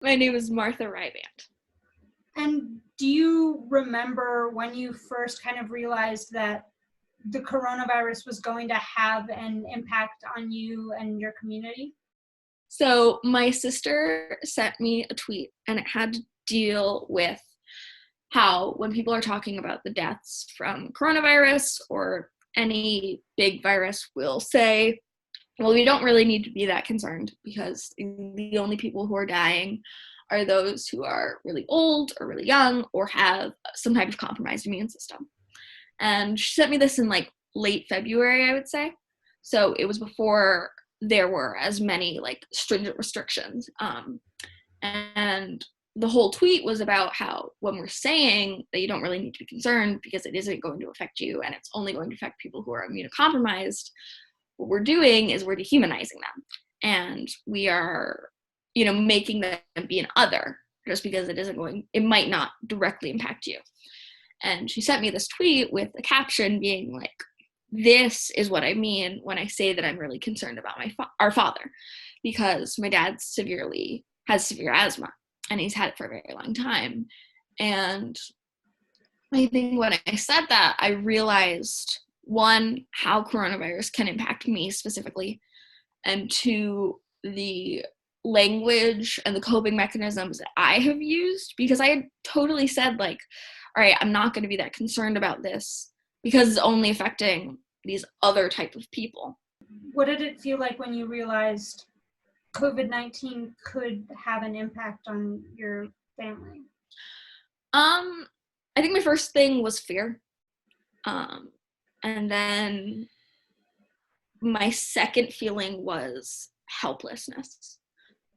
My name is Martha Ribant. And do you remember when you first kind of realized that the coronavirus was going to have an impact on you and your community? So my sister sent me a tweet, and it had to deal with how when people are talking about the deaths from coronavirus or any big virus, will say, well, we don't really need to be that concerned because the only people who are dying are those who are really old or really young or have some type of compromised immune system. And she sent me this in like late February, I would say. So it was before there were as many like stringent restrictions. And the whole tweet was about how when we're saying that you don't really need to be concerned because it isn't going to affect you and it's only going to affect people who are immunocompromised, what we're doing is we're dehumanizing them. And we are, making them be an other just because it might not directly impact you. And she sent me this tweet with a caption being like, this is what I mean when I say that I'm really concerned about our father, because my dad has severe asthma and he's had it for a very long time. And I think when I said that, I realized, one, how coronavirus can impact me specifically, and two, the language and the coping mechanisms that I have used, because I had totally said like, all right, I'm not going to be that concerned about this because it's only affecting these other type of people. What did it feel like when you realized COVID-19 could have an impact on your family? I think my first thing was fear. And then my second feeling was helplessness.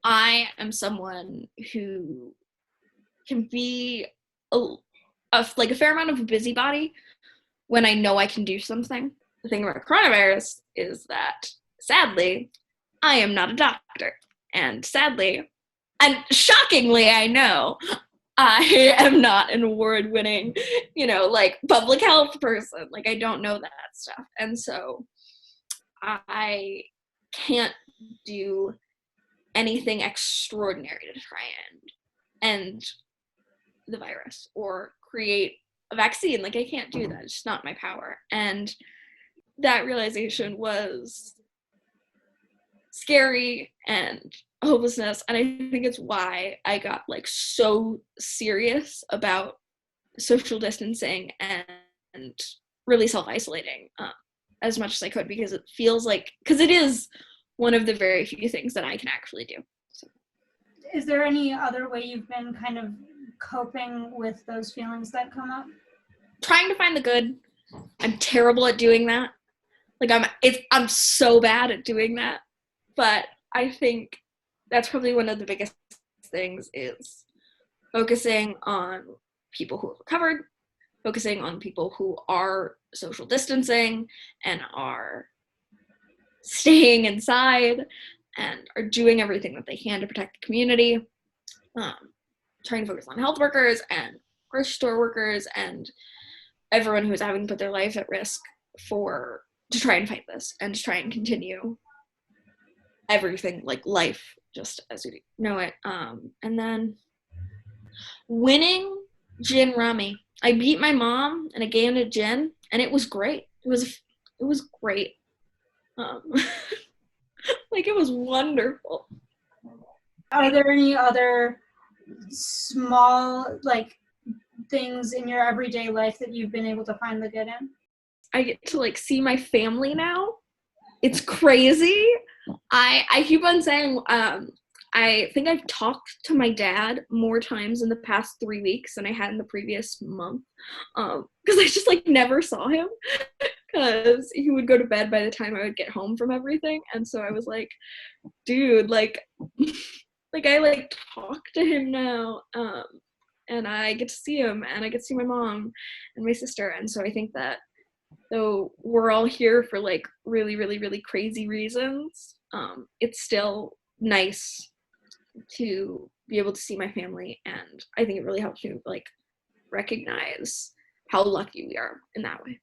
I am someone who can be a fair amount of a busybody when I know I can do something. The thing about coronavirus is that, sadly, I am not a doctor. And sadly, and shockingly, I know, I am not an award-winning, public health person. Like, I don't know that stuff. And so I can't do anything extraordinary to try and end the virus or create a vaccine. Like, I can't do that. It's just not my power. And that realization was scary and hopelessness. And I think it's why I got like so serious about social distancing and really self-isolating as much as I could, because it feels like, because it is one of the very few things that I can actually do. So. Is there any other way you've been kind of coping with those feelings that come up? Trying to find the good. I'm terrible at doing that. Like I'm so bad at doing that. But I think that's probably one of the biggest things is focusing on people who have recovered, focusing on people who are social distancing and are staying inside and are doing everything that they can to protect the community. Trying to focus on health workers and grocery store workers and everyone who's having to put their life at risk to try and fight this and to try and continue everything, like life, just as we know it. And then winning gin rummy. I beat my mom in a game of gin, and it was great. It was great. It was wonderful. Are there any other small things in your everyday life that you've been able to find the good in? I get to see my family now. It's crazy. I keep on saying I think I've talked to my dad more times in the past 3 weeks than I had in the previous month, because I just never saw him because he would go to bed by the time I would get home from everything. And so I was like, dude, I talk to him now, and I get to see him, and I get to see my mom and my sister. And so I think that though we're all here for really, really, really crazy reasons, it's still nice to be able to see my family, and I think it really helps me recognize how lucky we are in that way.